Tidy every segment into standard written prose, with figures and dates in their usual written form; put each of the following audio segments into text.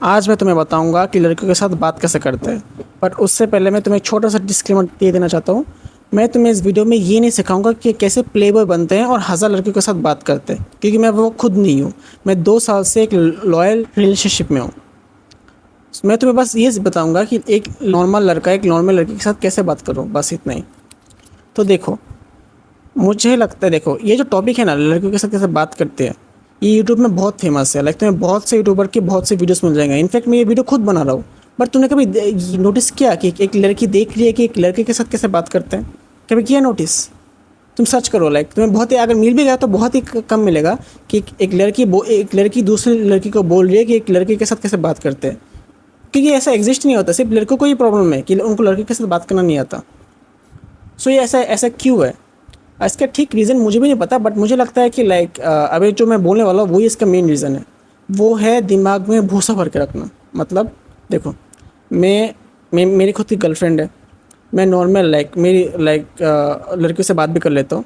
आज मैं तुम्हें बताऊंगा कि लड़कियों के साथ बात कैसे करते हैं। पर उससे पहले मैं तुम्हें एक छोटा सा डिस्क्लेमर दे देना चाहता हूँ। मैं तुम्हें इस वीडियो में ये नहीं सिखाऊंगा कि कैसे प्लेबॉय बनते हैं और हज़ार लड़कियों के साथ बात करते हैं, क्योंकि मैं वो खुद नहीं हूँ। मैं 2 साल से एक लॉयल रिलेशनशिप में हूँ। मैं तुम्हें बस ये बताऊंगा कि एक नॉर्मल लड़का एक नॉर्मल लड़की के साथ कैसे बात करो, बस इतना ही। तो देखो, मुझे लगता है, देखो ये जो टॉपिक है ना, लड़कियों के साथ कैसे बात करते हैं, ये यूट्यूब में बहुत फेमस है। लाइक तुम्हें बहुत से यूट्यूबर के बहुत से वीडियोस मिल जाएंगे। इनफैक्ट मैं ये वीडियो खुद बना रहा हूँ। बट तुमने कभी नोटिस किया कि एक लड़की देख रही है कि एक लड़के के साथ कैसे बात करते हैं? कभी किया नोटिस? तुम सर्च करो, लाइक तुम्हें बहुत ही, अगर मिल भी गया तो बहुत ही कम मिलेगा कि एक लड़की दूसरी लड़की को बोल रही है कि एक लड़के के साथ कैसे बात करते हैं। क्योंकि ऐसा एग्जिस्ट नहीं होता। सिर्फ लड़कों को ही प्रॉब्लम है कि उनको लड़के के साथ बात करना नहीं आता। सो ये ऐसा ऐसा क्यों है? इसका ठीक रीज़न मुझे भी नहीं पता, बट मुझे लगता है कि लाइक अभी जो मैं बोलने वाला हूँ वही इसका मेन रीज़न है। वो है दिमाग में भूसा भर के रखना। मतलब देखो, मेरी खुद की गर्लफ्रेंड है। मैं नॉर्मल लड़कियों से बात भी कर लेता हूँ।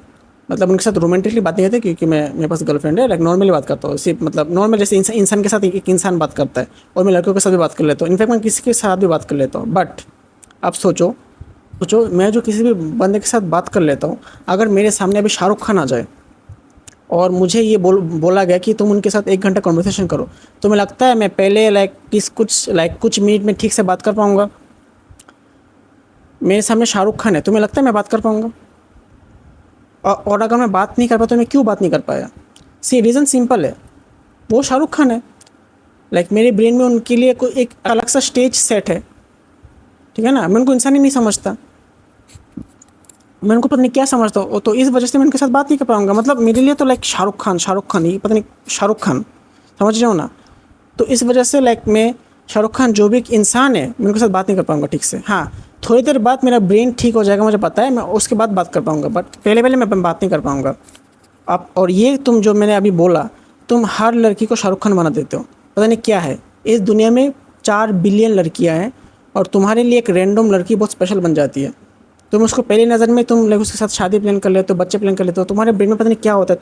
मतलब उनके साथ रोमांटिकली बात नहीं करती, क्योंकि मेरे पास गर्लफ्रेंड है। लाइक नॉर्मली बात करता हूँ, सिर्फ मतलब नॉर्मल जैसे इंसान के साथ एक इंसान बात करता है। और मैं लड़कों के साथ भी बात कर लेता हूँ। इनफैक्ट मैं किसी के साथ भी बात कर लेता हूँ। बट अब सोचो सोचो, मैं जो किसी भी बंदे के साथ बात कर लेता हूँ, अगर मेरे सामने अभी शाहरुख खान आ जाए और मुझे ये बोला गया कि तुम उनके साथ 1 घंटा कन्वर्सेशन करो, तो मैं लगता है मैं पहले कुछ मिनट में ठीक से बात कर पाऊँगा? मेरे सामने शाहरुख खान है, तुम्हें लगता है मैं बात कर पाऊँगा? और अगर मैं बात नहीं कर पाया तो मैं क्यों बात नहीं कर पाया? रीज़न सिंपल है, वो शाहरुख खान है। मेरे ब्रेन में उनके लिए कोई एक अलग सा स्टेज सेट है। ठीक है ना? मैं उनको इंसान ही नहीं समझता। मैं उनको पता नहीं क्या समझता हूँ, तो इस वजह से मैं उनके साथ बात नहीं कर पाऊँगा। मतलब मेरे लिए तो लाइक शाहरुख खान ही, पता नहीं शाहरुख खान, समझ रहे हो ना? तो इस वजह से लाइक मैं शाहरुख खान जो भी एक इंसान है, मैं उनके साथ बात नहीं कर पाऊँगा ठीक से। हाँ, थोड़ी देर बाद मेरा ब्रेन ठीक हो जाएगा, मुझे पता है, मैं उसके बाद बात कर पाऊँगा। बट पहले पहले मैं बात नहीं कर पाऊँगा। आप और ये तुम जो मैंने अभी बोला, तुम हर लड़की को शाहरुख खान बना देते हो। पता नहीं क्या है, इस दुनिया में 4 बिलियन लड़कियाँ हैं और तुम्हारे लिए एक रैंडम लड़की बहुत स्पेशल बन जाती है। तुम उसको पहली नज़र में तुम लाइक उसके साथ शादी प्लान कर लेते हो, बच्चे प्लान कर लेते हो। तुम्हारे ब्रेन में पता नहीं क्या होता है।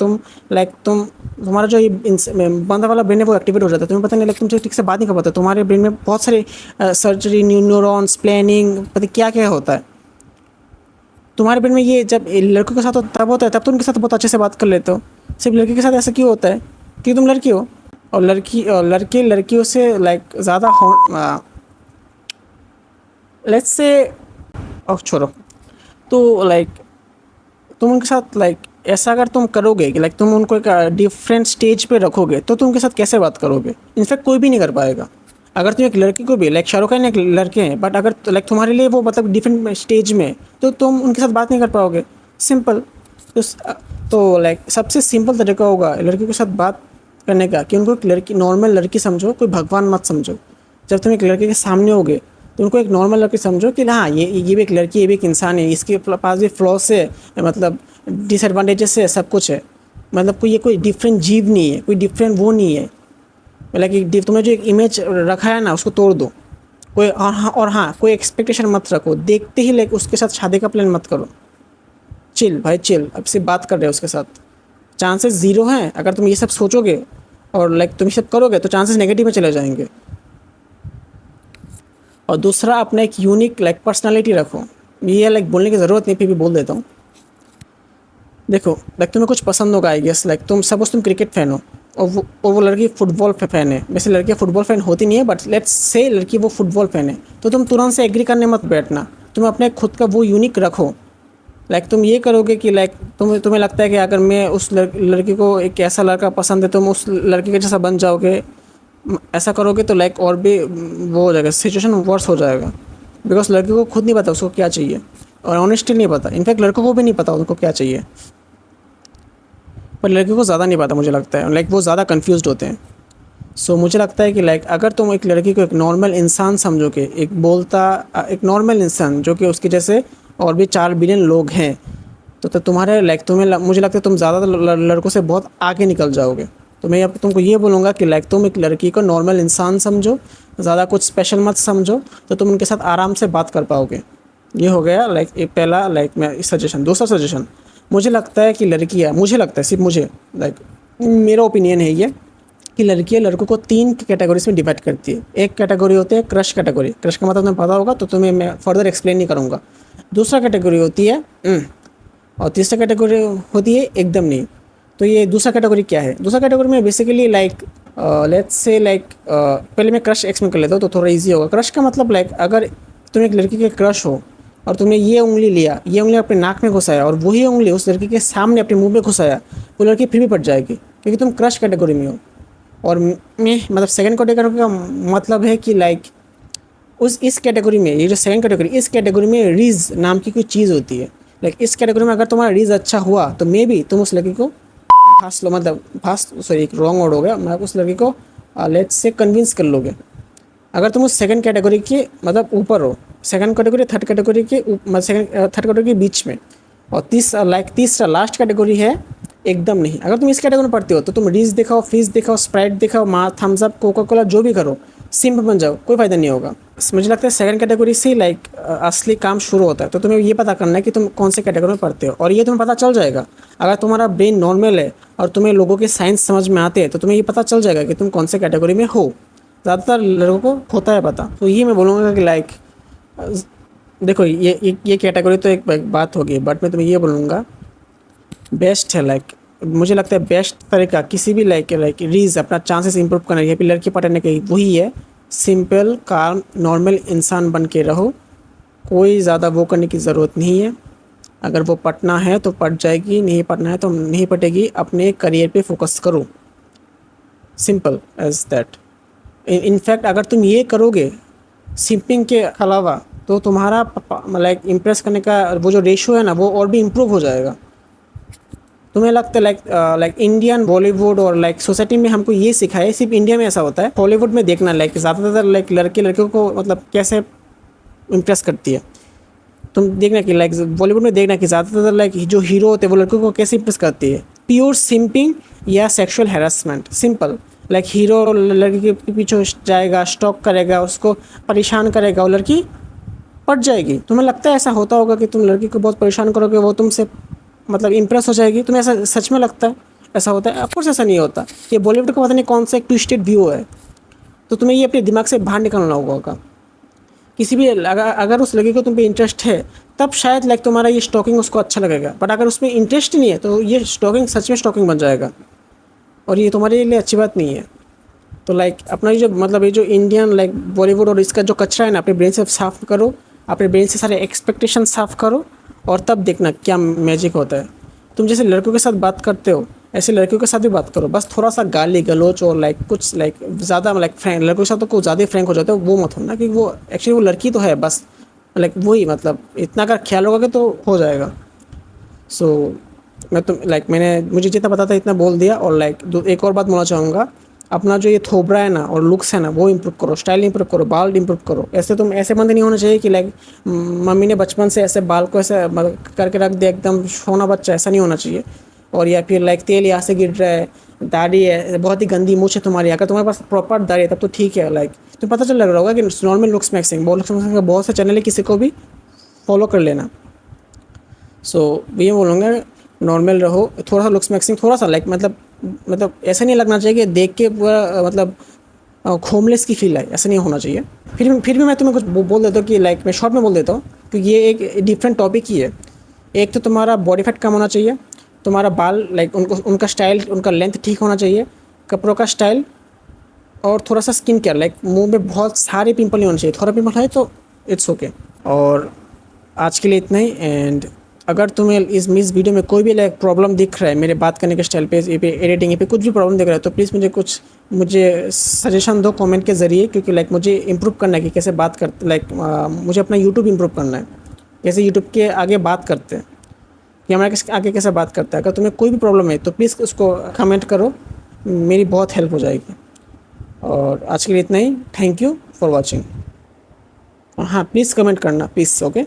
तुम्हारा जो ये बंदा वाला ब्रेन है वो एक्टिवेट हो जाता है। तुम्हें पता नहीं, लाइक तुम ठीक से बात नहीं कर पाते। तुम्हारे ब्रेन में बहुत सारे सर्जरी, न्यूरॉन्स, प्लानिंग, पता नहीं क्या क्या होता है तुम्हारे ब्रेन में। ये जब लड़कों के साथ तब होता है, तब तो उनके साथ बहुत अच्छे से बात कर लेते हो। सिर्फ लड़की के साथ ऐसा क्यों होता है? क्योंकि तुम लड़की हो। और लड़के लड़कियों से लाइक ज़्यादा हो, लेट्स से, और छोड़ो। तो लाइक तुम उनके साथ लाइक ऐसा अगर तुम करोगे कि लाइक तुम उनको एक डिफरेंट स्टेज पे रखोगे, तो तुम उनके साथ कैसे बात करोगे? इनफैक्ट कोई भी नहीं कर पाएगा। अगर तुम एक लड़की को भी, लाइक शाहरुख खान एक लड़के हैं, बट अगर लाइक तुम्हारे लिए वो मतलब डिफरेंट स्टेज में, तो तुम उनके साथ बात नहीं कर पाओगे। सिंपल। तो लाइक सबसे सिंपल तरीका होगा लड़कियों के साथ बात करने का कि उनको एक लड़की, नॉर्मल लड़की समझो, कोई भगवान मत समझो। जब तुम एक लड़के के सामने होगे तो उनको एक नॉर्मल लड़की समझो कि हाँ, ये भी एक लड़की, ये भी एक इंसान है, इसके पास भी फ्लॉस है, मतलब डिसएडवांटेजेस है, सब कुछ है। मतलब कोई डिफरेंट जीव नहीं है, कोई डिफरेंट वो नहीं है। मतलब कि तुम्हें जो एक इमेज रखा है ना, उसको तोड़ दो। कोई कोई एक्सपेक्टेशन मत रखो। देखते ही लाइक उसके साथ शादी का प्लान मत करो। चिल भाई चिल, अब सिर्फ बात कर रहे हो उसके साथ। चांसेस ज़ीरो हैं अगर तुम ये सब सोचोगे और लाइक तुम ये सब करोगे, तो चांसेस नेगेटिव में चले जाएंगे। और दूसरा, अपना एक यूनिक लाइक पर्सनालिटी रखो। ये लाइक बोलने की ज़रूरत नहीं, फिर भी बोल देता हूँ। देखो, लाइक तुम्हें कुछ पसंद होगा, आई गेस, लाइक तुम क्रिकेट फ़ैन हो और वो लड़की फुटबॉल फ़ैन है। वैसे लड़कियाँ फुटबॉल फ़ैन होती नहीं है, बट लेट्स से लड़की वो फुटबॉल फ़ैन है, तो तुम तुरंत से एग्री करने मत बैठना। तुम अपने खुद का वो यूनिक रखो। लाइक तुम ये करोगे कि लाइक तुम्हें लगता है कि अगर मैं उस लड़की को, एक ऐसा लड़का पसंद है, तुम उस लड़की के जैसा बन जाओगे। ऐसा करोगे तो लाइक और भी वो हो जाएगा, सिचुएशन वर्स हो जाएगा। बिकॉज लड़की को खुद नहीं पता उसको क्या चाहिए, और ऑनेस्टली नहीं पता। इनफैक्ट लड़कों को भी नहीं पता उनको क्या चाहिए, पर लड़कियों को ज़्यादा नहीं पता मुझे लगता है। लाइक वो ज़्यादा कन्फ्यूज़ होते हैं। सो मुझे लगता है कि लाइक अगर तुम एक लड़की को एक नॉर्मल इंसान समझोगे, एक नॉर्मल इंसान जो कि उसके जैसे और भी 4 बिलियन लोग हैं, तो तुम्हारे लाइक मुझे लगता है तुम ज़्यादा लड़कों से बहुत आगे निकल जाओगे। तो मैं अब तुमको ये बोलूँगा कि लाइक तुम एक लड़की को नॉर्मल इंसान समझो, ज़्यादा कुछ स्पेशल मत समझो, तो तुम उनके साथ आराम से बात कर पाओगे। ये हो गया लाइक एक पहला लाइक मैं सजेशन। दूसरा सजेशन, मुझे लगता है कि लड़कियाँ, मुझे लगता है, सिर्फ मुझे, लाइक मेरा ओपिनियन है ये, कि लड़कियाँ लड़कों को 3 कैटेगरीज में डिवाइड करती है। एक कैटेगरी होती है क्रश कैटेगरी, क्रश का मतलब तुम्हें पता होगा तो तुम्हें मैं फर्दर एक्सप्लेन नहीं करूँगा। दूसरा कैटेगरी होती है और तीसरा कैटेगरी होती है एकदम नहीं। तो ये दूसरा कैटेगरी क्या है? दूसरा कैटेगरी में basically like let's say like पहले मैं क्रश एक्सप्लेन कर लेता हूँ तो थोड़ा इजी होगा। क्रश का मतलब लाइक अगर तुम एक लड़की के क्रश हो और तुमने ये उंगली लिया, ये उंगली अपने नाक में घुसाया और वही उंगली उस लड़की के सामने अपने मुंह में घुसाया, वो लड़की फिर भी पट जाएगी क्योंकि तुम क्रश कैटेगरी में हो। और मैं मतलब सेकंड कैटेगरी का मतलब है कि लाइक उस इस कैटेगरी में, ये जो सेकंड कैटेगरी, इस कैटेगरी में रीज़ नाम की कोई चीज़ होती है। लाइक इस कैटेगरी में अगर तुम्हारा रीज़ अच्छा हुआ तो मे बी तुम उस लड़की को भास लो, मतलब भास सॉरी एक रॉन्ग वर्ड हो गया, मैं उस लड़की को लेट्स से कन्विंस कर लोगे। अगर तुम उस सेकंड कैटेगरी के मतलब ऊपर हो, सेकंड कैटेगरी थर्ड कैटेगरी के सेकंड थर्ड कैटेगरी के बीच में, और तीसरा लास्ट कैटेगरी है एकदम नहीं। अगर तुम इस कैटेगरी में पढ़ते हो तो तुम रील्स दिखाओ, फीस दिखाओ, स्प्राइट दिखाओ, थम्स अप, कोका कोला, जो भी करो, सिम्प बन जाओ, कोई फ़ायदा नहीं होगा। मुझे लगता है सेकंड कैटेगरी से लाइक असली काम शुरू होता है। तो तुम्हें ये पता करना है कि तुम कौन से कैटेगरी में पढ़ते हो, और ये तुम्हें पता चल जाएगा अगर तुम्हारा ब्रेन नॉर्मल है और तुम्हें लोगों के साइंस समझ में आते हैं तो तुम्हें ये पता चल जाएगा कि तुम कौन से कैटेगरी में हो। ज़्यादातर लोगों को होता है पता। तो ये मैं बोलूँगा कि लाइक देखो ये कैटेगरी तो एक बात होगी, बट मैं तुम्हें ये बोलूँगा बेस्ट है लाइक मुझे लगता है बेस्ट तरीका किसी भी लाइक रीज अपना चांसेस इंप्रूव करने के, लड़की पटाने के, वही है सिंपल काम नॉर्मल इंसान बन के रहो। कोई ज़्यादा वो करने की ज़रूरत नहीं है। अगर वो पटना है तो पट जाएगी, नहीं पटना है तो नहीं पटेगी। अपने करियर पे फोकस करो, सिंपल एज दैट। इनफैक्ट अगर तुम ये करोगे सिंपिंग के अलावा तो तुम्हारा लाइक इम्प्रेस करने का वो जो रेशो है ना वो और भी इम्प्रूव हो जाएगा। तुम्हें लगता है लाइक इंडियन बॉलीवुड और लाइक सोसाइटी में हमको ये सिखाया है, सिर्फ इंडिया में ऐसा होता है। हॉलीवुड में देखना लाइक ज़्यादातर लाइक लड़के लड़कियों को मतलब कैसे इम्प्रेस करती है। तुम देखना कि लाइक बॉलीवुड में देखना कि ज़्यादातर लाइक जो हीरो होते हैं वो लड़कियों को कैसे इम्प्रेस करती है, प्योर सिंपिंग या sexual harassment. Simple like hero लड़की के पीछे जाएगा, स्टॉक करेगा, उसको परेशान करेगा, वो लड़की पट जाएगी। तुम्हें लगता है ऐसा होता होगा कि तुम लड़की को बहुत परेशान करोगे वो तुमसे मतलब इम्प्रेस हो जाएगी? तुम्हें ऐसा सच में लगता है ऐसा होता है? ऑफकोर्स ऐसा नहीं होता। ये बॉलीवुड का पता नहीं कौन सा एक ट्विस्टेड व्यू है। तो तुम्हें ये अपने दिमाग से बाहर निकालना होगा। किसी भी अगर उस लड़की को तुम पे इंटरेस्ट है तब शायद लाइक तुम्हारा ये स्टॉकिंग उसको अच्छा लगेगा, बट अगर उसमें इंटरेस्ट नहीं है तो ये स्टॉकिंग सच में स्टॉकिंग बन जाएगा और ये तुम्हारे लिए अच्छी बात नहीं है। तो लाइक अपना ये जो मतलब ये जो इंडियन लाइक बॉलीवुड और इसका जो कचरा है ना अपने ब्रेन से साफ़ करो, अपने ब्रेन से सारे एक्सपेक्टेशन साफ़ करो और तब देखना क्या मैजिक होता है। तुम जैसे लड़कों के साथ बात करते हो ऐसे लड़कियों के साथ भी बात करो, बस थोड़ा सा गाली गलोच और लाइक कुछ लाइक ज़्यादा लाइक फ्रैंक लड़कों के साथ तो कुछ ज़्यादा फ्रैंक हो जाते हो, वो मत होना क्योंकि वो एक्चुअली वो लड़की तो है बस लाइक वही मतलब इतना अगर ख्याल होगा तो हो जाएगा। सो मैं तो लाइक मैंने मुझे जितना पता था इतना बोल दिया। और लाइक एक और बात बोलना चाहूँगा, अपना जो ये थोबरा है ना और लुक्स है ना वो इम्प्रूव करो, स्टाइल इम्प्रूव करो, बाल इम्प्रूव करो। ऐसे तुम ऐसे बंदे नहीं होना चाहिए कि लाइक मम्मी ने बचपन से ऐसे बाल को ऐसे करके रख दिया एकदम सोना बच्चा, ऐसा नहीं होना चाहिए। और या फिर लाइक तेल यहाँ से गिर रहा है, दाढ़ी है बहुत ही गंदी, मूछ है तुम्हारी, अगर तुम्हारे पास प्रॉपर दाढ़ी है तब तो ठीक है। लाइक तो पता चल रहा होगा कि नॉर्मल लुक्स मैक्सिंग बहुत से चैनल है, किसी को भी फॉलो कर लेना। सो ये बोलूँगा नॉर्मल रहो, थोड़ा सा लुक्स मैक्सिंग थोड़ा सा लाइक मतलब ऐसा नहीं लगना चाहिए कि देख के पूरा मतलब होमलेस की फील है, ऐसा नहीं होना चाहिए। फिर भी मैं तुम्हें कुछ बोल देता हूँ कि लाइक मैं शॉर्ट में बोल देता हूँ क्योंकि ये एक डिफरेंट टॉपिक ही है। एक तो तुम्हारा बॉडी फैट कम होना चाहिए, तुम्हारा बाल लाइक उनका स्टाइल उनका लेंथ ठीक होना चाहिए, कपड़ों का स्टाइल, और थोड़ा सा स्किन केयर लाइक मुंह में बहुत सारे पिंपल नहीं होने चाहिए, थोड़ा पिंपल है तो इट्स ओके। और आज के लिए इतना ही। एंड अगर तुम्हें इस वीडियो में कोई भी लाइक प्रॉब्लम दिख रहा है मेरे बात करने के स्टाइल पे, एडिटिंग पे कुछ भी प्रॉब्लम दिख रहा है तो प्लीज़ मुझे सजेशन दो कमेंट के ज़रिए, क्योंकि लाइक मुझे इंप्रूव करना है कि कैसे बात करते लाइक मुझे अपना यूट्यूब इंप्रूव करना है, कैसे यूट्यूब के आगे बात करते हैं कि हमारे आगे कैसे बात करता है। अगर तुम्हें कोई भी प्रॉब्लम है तो प्लीज़ उसको कमेंट करो, मेरी बहुत हेल्प हो जाएगी। और आज के लिए इतना ही। Thank you for watching. हाँ प्लीज़ कमेंट करना प्लीज़, ओके।